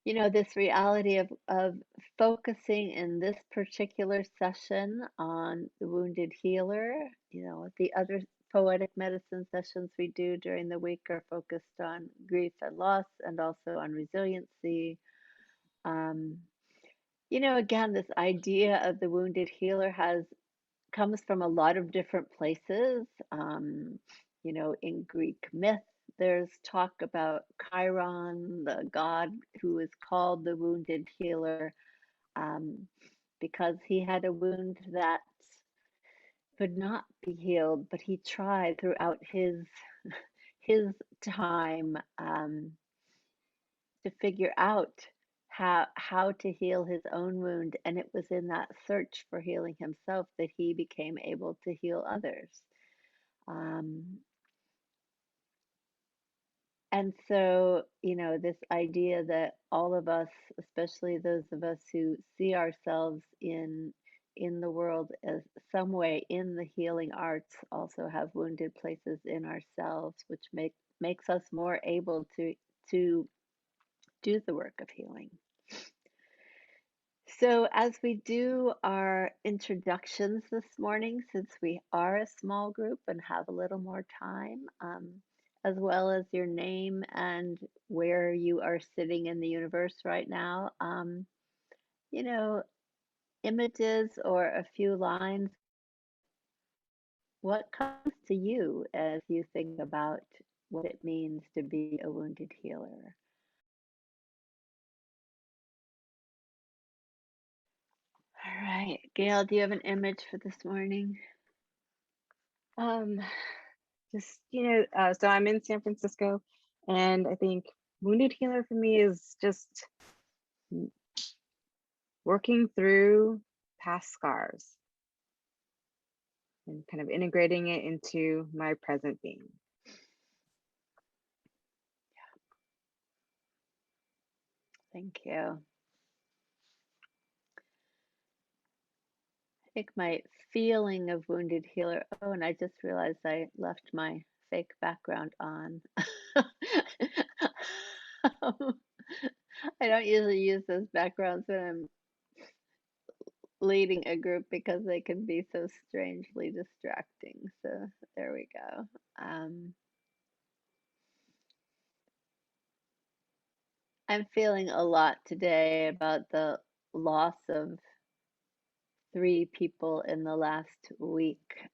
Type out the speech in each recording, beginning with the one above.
This reality of focusing in this particular session on the wounded healer, the other poetic medicine sessions we do during the week are focused on grief and loss and also on resiliency. Um, again, this idea of the wounded healer has comes from a lot of different places. In Greek myth, there's talk about Chiron, the god who is called the wounded healer, um, because he had a wound that could not be healed, but he tried throughout his time to figure out how to heal his own wound, and it was in that search for healing himself that he became able to heal others. um, and so this idea that all of us, especially those of us who see ourselves in the world as some way in the healing arts, also have wounded places in ourselves, which makes us more able to do the work of healing. So, as we do our introductions this morning, since we are a small group and have a little more time, as well as your name and where you are sitting in the universe right now, you know, images or a few lines, what comes to you as you think about what it means to be a wounded healer? All right, Gail, do you have an image for this morning? Um, so I'm in San Francisco, and I think wounded healer for me is just working through past scars and kind of integrating it into my present being. Thank you. I think my feeling of wounded healer. Oh, and I just realized I left my fake background on. Um, I don't usually use those backgrounds when I'm leading a group because they can be so strangely distracting. So there we go. I'm feeling a lot today about the loss of three people in the last week,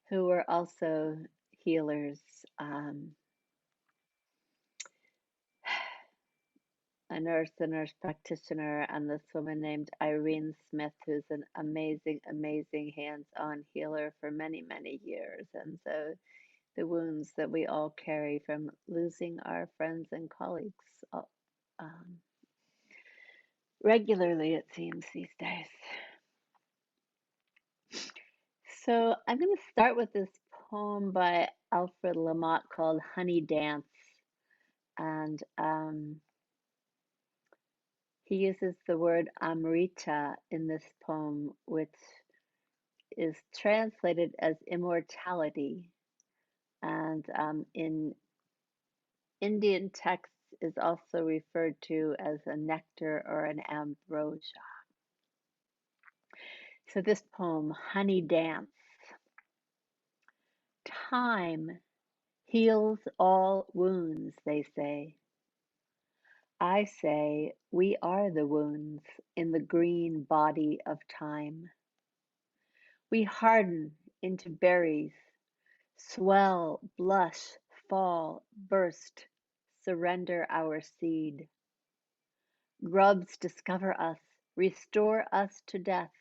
who were also healers. A nurse practitioner, and this woman named Irene Smith, who's an amazing, amazing hands-on healer for many, many years. And so the wounds that we all carry from losing our friends and colleagues um, regularly, it seems, these days. So I'm going to start with this poem by Alfred Lamotte called Honey Dance. And he uses the word Amrita in this poem, which is translated as immortality, and in Indian texts is also referred to as a nectar or an ambrosia. So this poem, Honey Dance. Time heals all wounds, they say. I say we are the wounds in the green body of time. We harden into berries, swell, blush, fall, burst, surrender our seed. Grubs discover us, restore us to death,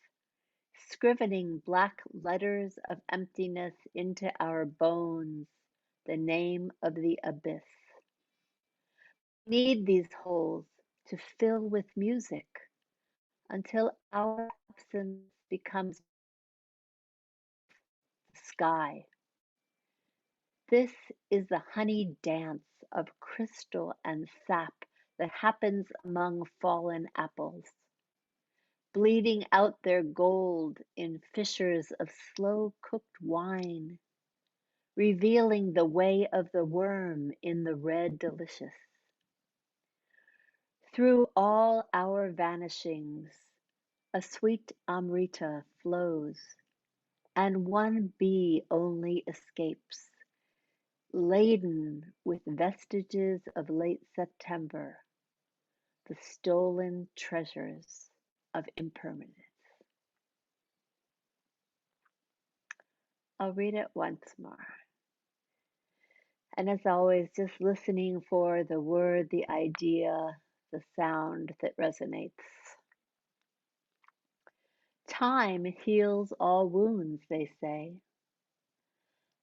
scrivening black letters of emptiness into our bones, the name of the abyss. We need these holes to fill with music until our absence becomes the sky. This is the honey dance of crystal and sap that happens among fallen apples, bleeding out their gold in fissures of slow cooked wine, revealing the way of the worm in the red delicious. Through all our vanishings, a sweet Amrita flows, and one bee only escapes, laden with vestiges of late September, the stolen treasures of impermanence. I'll read it once more. And as always, just listening for the word, the idea, the sound that resonates. Time heals all wounds, they say.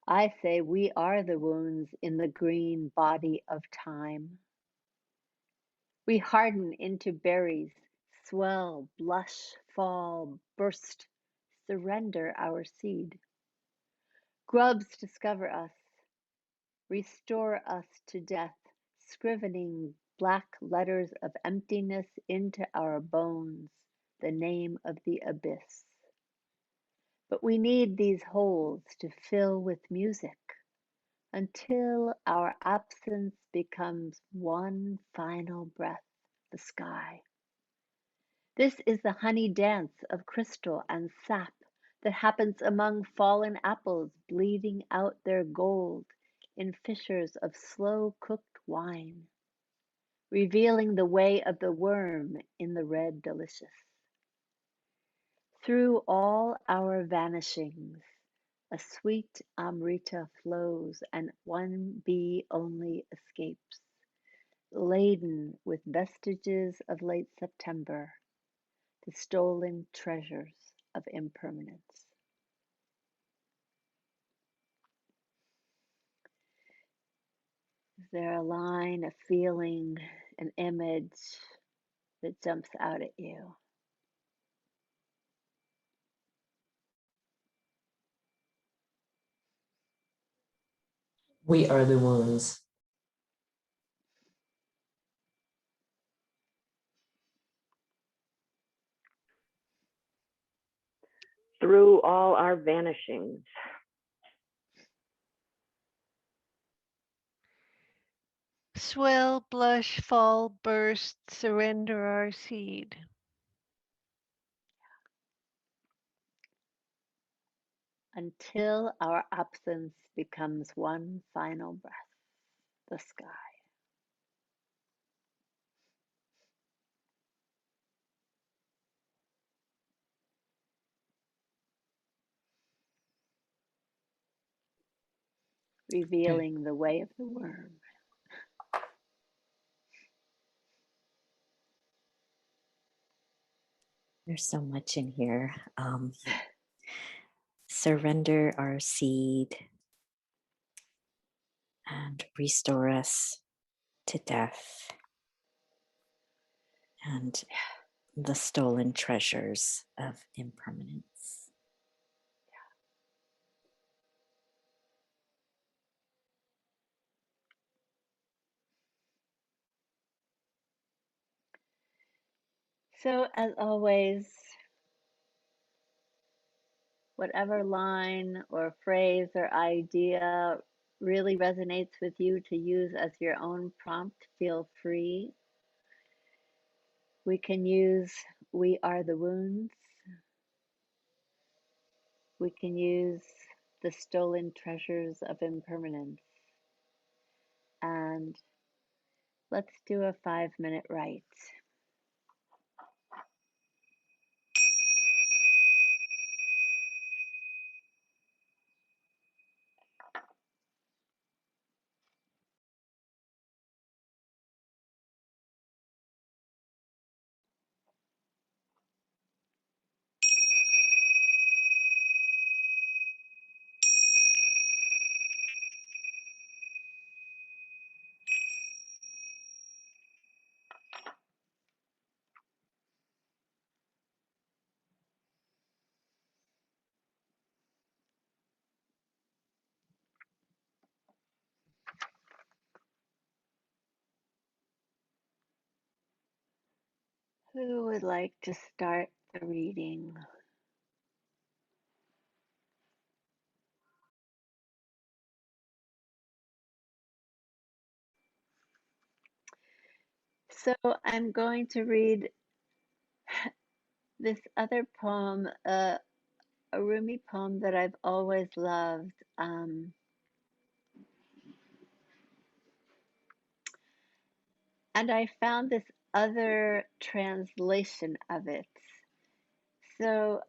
I say we are the wounds in the green body of time. We harden into berries, swell, blush, fall, burst, surrender our seed. Grubs discover us, restore us to death, scrivening black letters of emptiness into our bones, the name of the abyss. But we need these holes to fill with music until our absence becomes one final breath, the sky. This is the honey dance of crystal and sap that happens among fallen apples bleeding out their gold in fissures of slow cooked wine, revealing the way of the worm in the red delicious. Through all our vanishings, a sweet Amrita flows, and one bee only escapes, laden with vestiges of late September, the stolen treasures of impermanence. Is there a line, a feeling, an image that jumps out at you? We are the wounds. Through all our vanishings. Swell, blush, fall, burst, surrender our seed. Until our absence becomes one final breath, the sky. Revealing the way of the worm. There's so much in here. Surrender our seed and restore us to death and the stolen treasures of impermanence. So, as always, whatever line or phrase or idea really resonates with you to use as your own prompt, feel free. We can use "We are the wounds." We can use "The stolen treasures of impermanence." And let's do a 5-minute rite. Who would like to start the reading? So I'm going to read this other poem, a Rumi poem that I've always loved. And I found this other translation of it. So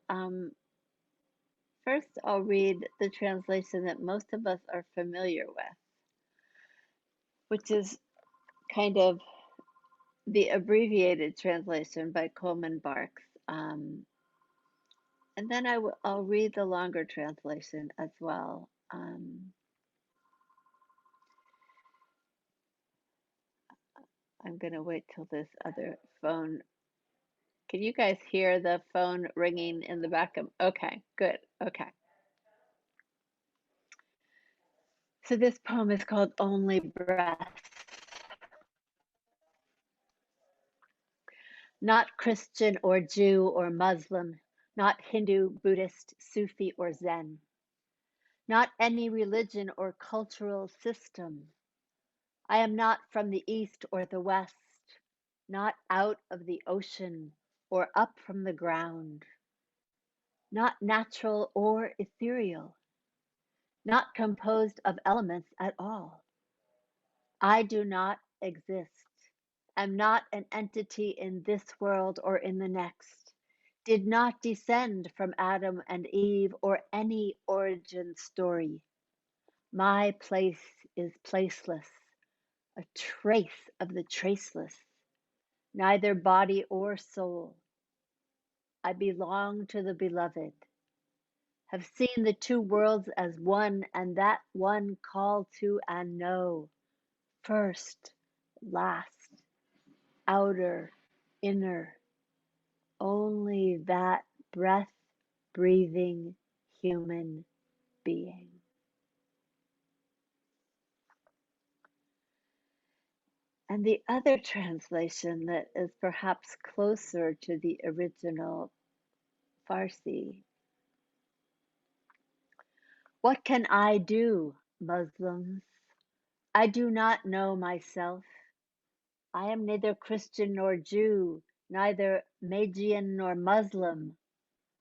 first I'll read the translation that most of us are familiar with, which is kind of the abbreviated translation by Coleman Barks. And then I'll read the longer translation as well. I'm going to wait till this other phone. Can you guys hear the phone ringing in the back of? Okay, good. Okay. So this poem is called Only Breath. Not Christian or Jew or Muslim, not Hindu, Buddhist, Sufi, or Zen. Not any religion or cultural system. I am not from the East or the West, not out of the ocean or up from the ground. Not natural or ethereal, not composed of elements at all. I do not exist, am not an entity in this world or in the next, did not descend from Adam and Eve or any origin story. My place is placeless, a trace of the traceless, neither body or soul. I belong to the beloved, have seen the two worlds as one, and that one call to and know, first, last, outer, inner, only that breath breathing human being. And the other translation that is perhaps closer to the original Farsi. What can I do, Muslims? I do not know myself. I am neither Christian nor Jew, neither Magian nor Muslim.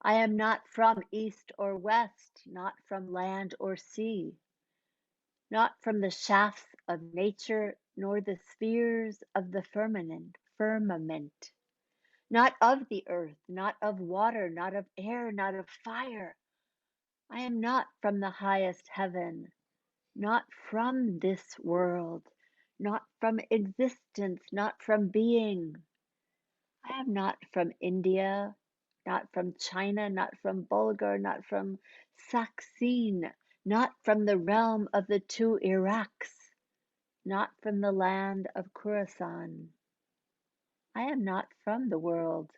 I am not from East or West, not from land or sea, not from the shafts of nature, nor the spheres of the firmament, not of the earth, not of water, not of air, not of fire. I am not from the highest heaven, not from this world, not from existence, not from being. I am not from India, not from China, not from Bulgar, not from Saxene, not from the realm of the two Iraqs, not from the land of Khorasan. I am not from the world,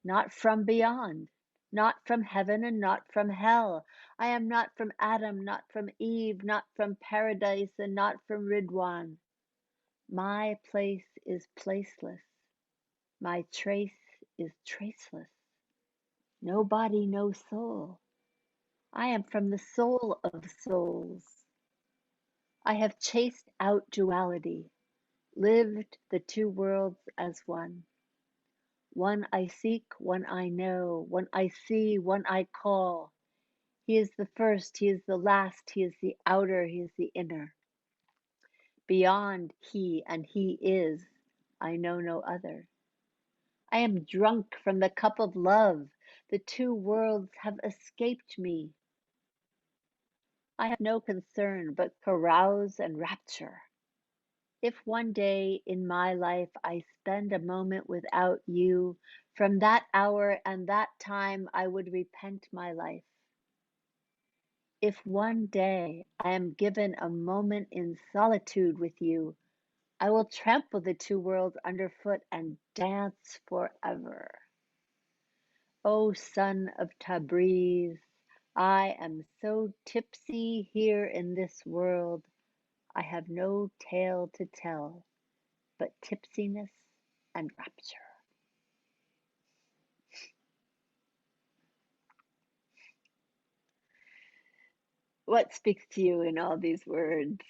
not from beyond, not from heaven and not from hell. I am not from Adam, not from Eve, not from paradise and not from Ridwan. My place is placeless. My trace is traceless. No body, no soul. I am from the soul of souls. I have chased out duality, lived the two worlds as one. One I seek, one I know, one I see, one I call. He is the first, he is the last, he is the outer, he is the inner. Beyond he and he is, I know no other. I am drunk from the cup of love. The two worlds have escaped me. I have no concern but carouse and rapture. If one day in my life I spend a moment without you, from that hour and that time I would repent my life. If one day I am given a moment in solitude with you, I will trample the two worlds underfoot and dance forever. O son of Tabriz, I am so tipsy here in this world, I have no tale to tell, but tipsiness and rapture. What speaks to you in all these words?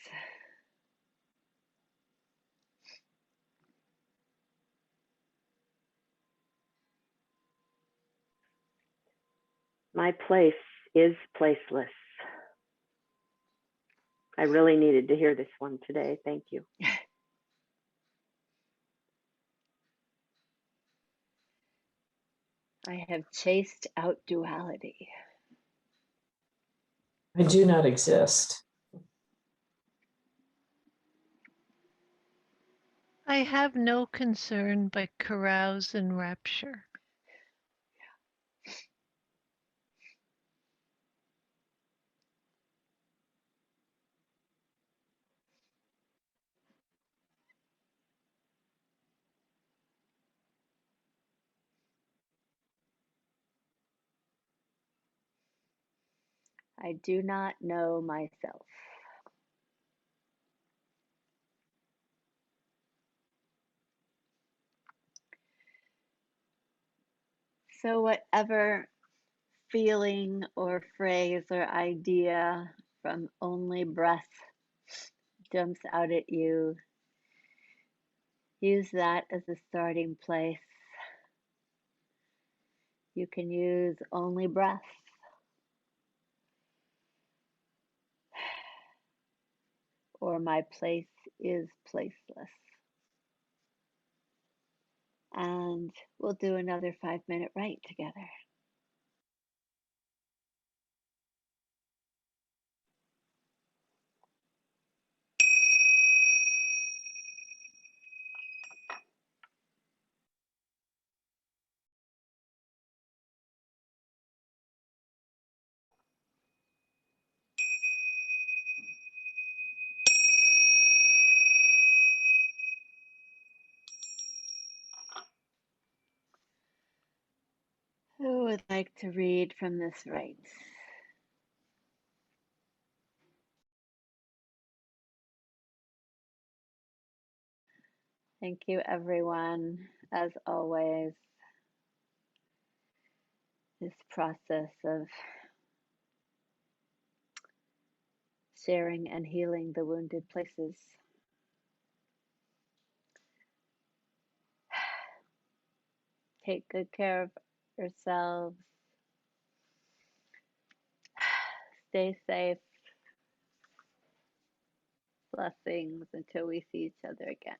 My place is placeless. I really needed to hear this one today. Thank you. I have chased out duality. I do not exist. I have no concern but carouse in rapture. I do not know myself. So whatever feeling or phrase or idea from only breath jumps out at you, use that as a starting place. You can use only breath, or my place is placeless. And we'll do another 5-minute write together. Who would like to read from this write? Thank you, everyone. As always, this process of sharing and healing the wounded places. Take good care of yourselves. Stay safe. Blessings until we see each other again.